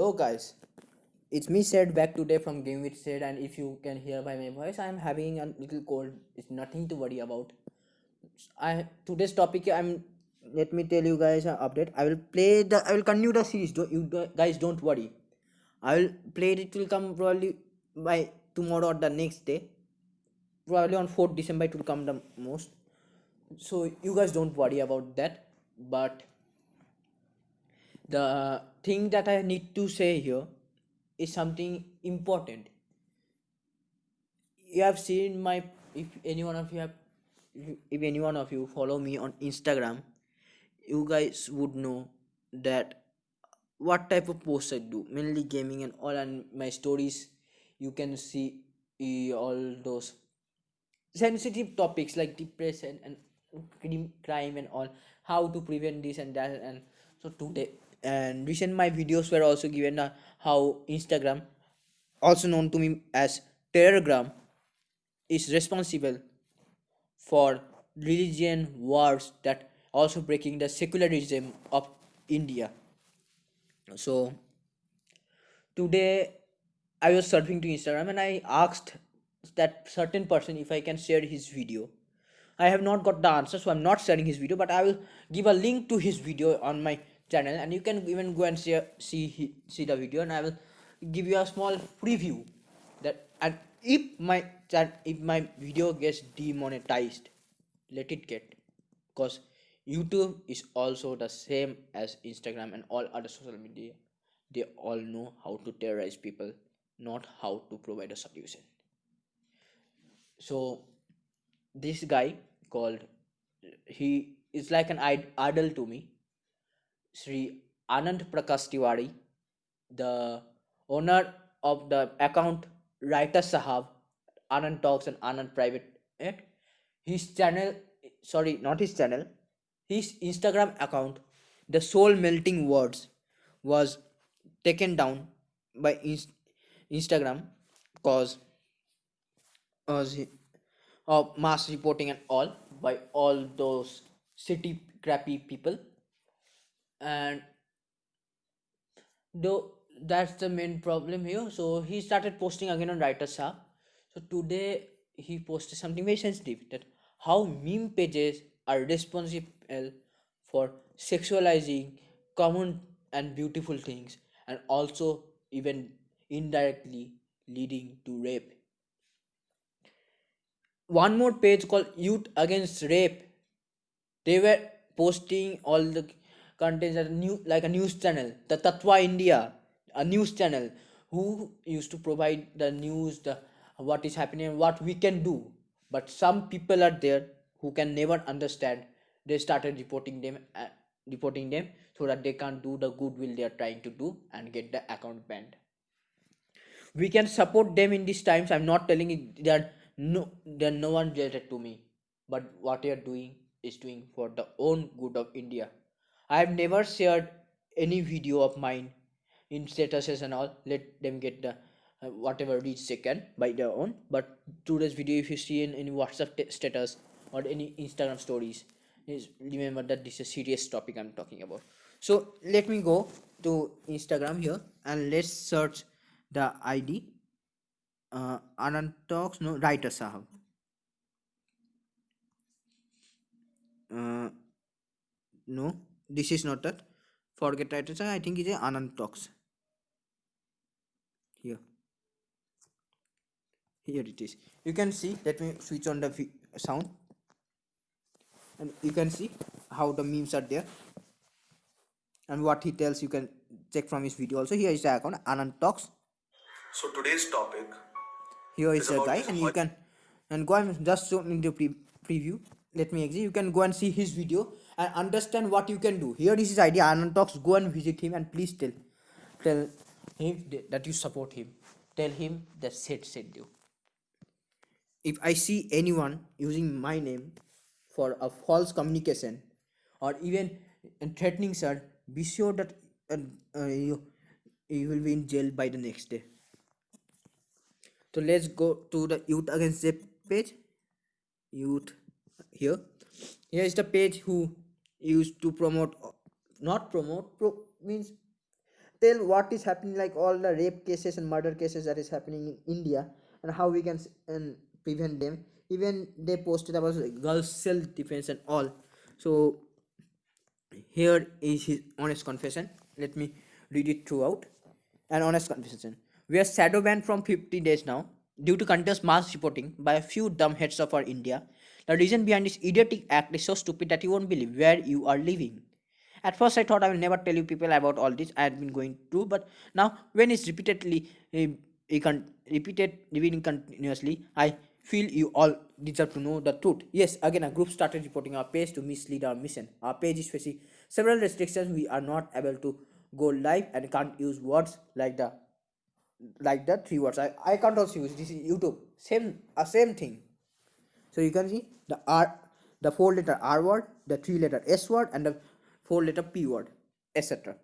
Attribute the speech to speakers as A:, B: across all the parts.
A: Hello guys, it's me Said back today from Game with Said, and if you can hear by my voice, I am having a little cold. It's nothing to worry about. I today's topic I'm let me tell you guys an update. I will continue the series. Guys don't worry. I will play it. It will come probably by tomorrow or the next day. Probably on 4th December it will come the most. So you guys don't worry about that. But the thing that I need to say here is something important. You have seen my if any one of you have if any one of you follow me on Instagram, you guys would know that what type of posts I do, mainly gaming and all, and my stories. You can see all those sensitive topics like depression and crime and all, how to prevent this and that. And so today and recent my videos were also given how Instagram, also known to me as Telegram, is responsible for religion wars that also breaking the secularism of India. So today I was surfing to Instagram and I asked that certain person if I can share his video. I have not got the answer, so I'm not sharing his video, but I will give a link to his video on my channel, and you can even go and see the video, and I will give you a small preview that. And if my video gets demonetized, let it get, because YouTube is also the same as Instagram and all other social media. They all know how to terrorize people, not how to provide a solution. So this guy called, he is like an idol to me, Sri Anand Prakash Tiwari, the owner of the account Writer Sahab, Anand Talks and Anand Private. His channel, sorry, not his channel, his Instagram account, the soul melting words, was taken down by Instagram cause of mass reporting and all by all those city crappy people. And though that's the main problem here, so he started posting again on Writer Shah. So today he posted something very sensitive, that how meme pages are responsible for sexualizing common and beautiful things, and also even indirectly leading to rape. One more page called Youth Against Rape, they were posting all the contents at a new, like a news channel, the Tatwa India, a news channel who used to provide the news, the what is happening and what we can do. But some people are there who can never understand. They started reporting them so that they can't do the goodwill they are trying to do and get the account banned. We can support them in these times. I'm not telling it that they're no one related to me, but what they are doing is doing for the own good of India. I have never shared any video of mine in statuses and all. Let them get the whatever reach they can by their own. But today's video, if you see in any WhatsApp status or any Instagram stories, is remember that this is a serious topic I'm talking about. So let me go to Instagram here and let's search the ID. Anand Talks, no, Writer Sahab. Uh, no, this is not that. Forget Writer Sahab. I think it's Anand Talks. Here, here it is. You can see. Let me switch on the sound, and you can see how the memes are there and what he tells. You can check from his video also. Here is the account Anand Talks.
B: So today's topic
A: Here
B: is
A: is a
B: about
A: guy,
B: this
A: and you can and go and just show in the preview. Let me exit. You can go and see his video and understand what you can do. Here is his idea. Anand Talks. Go and visit him and please tell him that you support him. Tell him that said you. If I see anyone using my name for a false communication or even threatening, sir, be sure that uh, you will be in jail by the next day. So let's go to the Youth Against Rape page. Youth, here. Here is the page who used to promote, not promote, means tell what is happening, like all the rape cases and murder cases that is happening in India, and how we can and prevent them. Even they posted about girls self defense and all. So here is his honest confession. Let me read it throughout. An honest confession. We are shadow banned from 50 days now due to contest mass reporting by a few dumb heads of our India. The reason behind this idiotic act is so stupid that you won't believe where you are living. At first, I thought I will never tell you people about all this I had been going through, but now when it's repeating continuously, I feel you all deserve to know the truth. Yes, again, a group started reporting our page to mislead our mission. Our page is facing several restrictions. We are not able to go live and can't use words like the three words. I can't also use this is YouTube. Same thing. So you can see the 4-letter R word, the 3-letter S word, and the 4-letter P word, etc.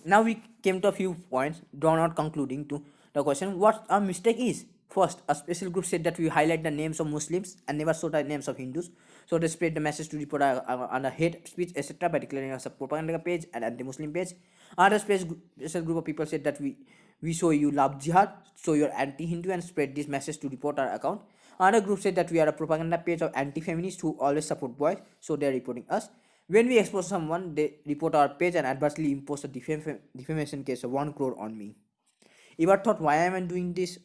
A: Now we came to a few points drawn out concluding to the question what our mistake is. First, a special group said that we highlight the names of Muslims and never show the names of Hindus. So they spread the message to report on a hate speech, etc. by declaring us a propaganda page and anti-Muslim page. Another special group of people said that we show you love jihad, so you're anti-Hindu and spread this message to report our account. Another group said that we are a propaganda page of anti-feminists who always support boys, so they're reporting us. When we expose someone, they report our page and adversely impose a defamation case of 1 crore on me. Ever thought why am I doing this?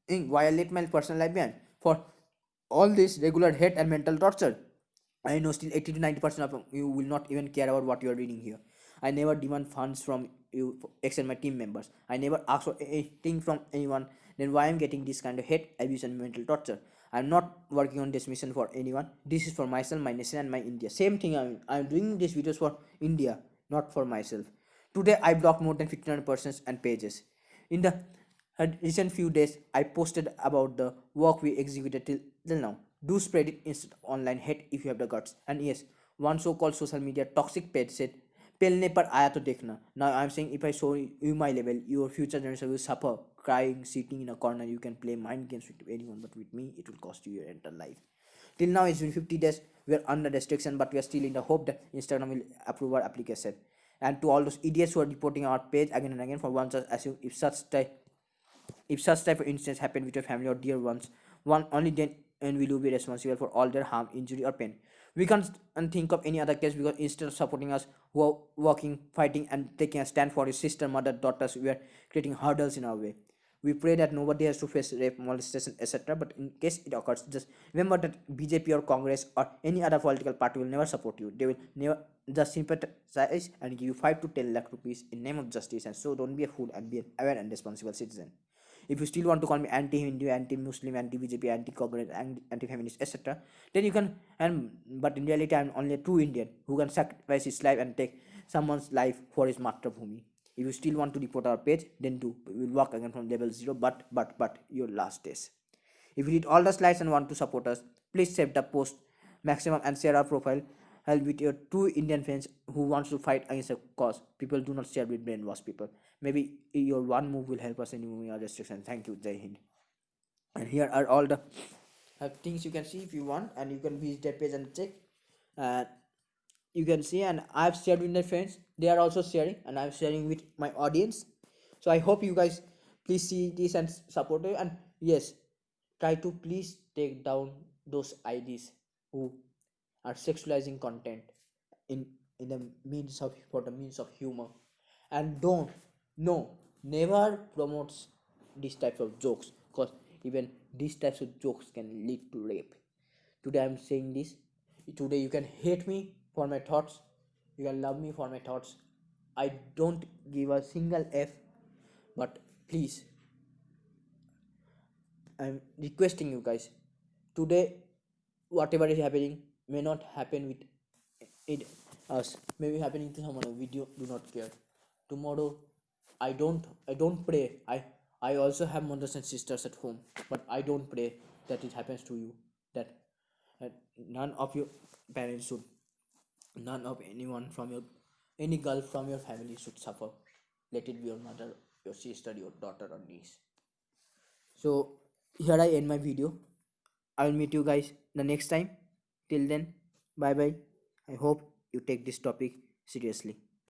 A: Why I let my personal life behind? For all this regular hate and mental torture. I know still 80 to 90% of you will not even care about what you are reading here. I never demand funds from you except my team members. I never ask for anything from anyone. Then why I'm getting this kind of hate, abuse and mental torture? I'm not working on this mission for anyone. This is for myself, my nation and my India. Same thing, I'm doing these videos for India, not for myself. Today I blocked more than 1,500 persons and pages. In the recent few days, I posted about the work we executed till now. Do spread it instead of online hate if you have the guts. And yes, one so-called social media toxic page said, "Pelne par aaya to dekhna." Now I'm saying if I show you my level, your future generation will suffer, crying, sitting in a corner. You can play mind games with anyone, but with me, it will cost you your entire life. Till now, it's been 50 days. We are under restriction, but we are still in the hope that Instagram will approve our application. And to all those idiots who are reporting our page again and again, for one just assume if such type of incidents happen with your family or dear ones, one only then and will you be responsible for all their harm, injury, or pain. We can't think of any other case because instead of supporting us who are working, fighting, and taking a stand for his sister, mother, daughters, we are creating hurdles in our way. We pray that nobody has to face rape, molestation, etc. But in case it occurs, just remember that BJP or Congress or any other political party will never support you. They will never just sympathize and give you 5 to 10 lakh rupees in name of justice. And so don't be a fool and be an aware and responsible citizen. If you still want to call me anti-Hindu, anti-Muslim, anti-BJP, anti-Congress, anti-feminist, etc., then you can. But in reality, I'm only a true Indian who can sacrifice his life and take someone's life for his Matravbhumi. If you still want to report our page, then do. We will work again from level 0. But your last days. If you read all the slides and want to support us, please save the post maximum and share our profile. Help with your true Indian friends who wants to fight against a cause. People do not share with brainwash people. Maybe your one move will help us in removing our restrictions. Thank you, Jai Hind. And here are all the things you can see if you want, and you can visit that page and check. And you can see, and I've shared with my friends. They are also sharing, and I'm sharing with my audience. So I hope you guys please see this and support it. And yes, try to please take down those IDs who are sexualizing content in the means of for the means of humor, and don't no never promotes these types of jokes, because even these types of jokes can lead to rape. Today I'm saying this. Today you can hate me for my thoughts, you can love me for my thoughts. I don't give a single f, but please, I'm requesting you guys, today whatever is happening may not happen with it us, may be happening to someone else. We do not care. Tomorrow I don't pray. I also have mothers and sisters at home, but I don't pray that it happens to you, that none of your parents should, none of anyone from your, any girl from your family should suffer. Let it be your mother, your sister, your daughter or niece. So here I end my video. I will meet you guys the next time. Till then, bye bye. I hope you take this topic seriously.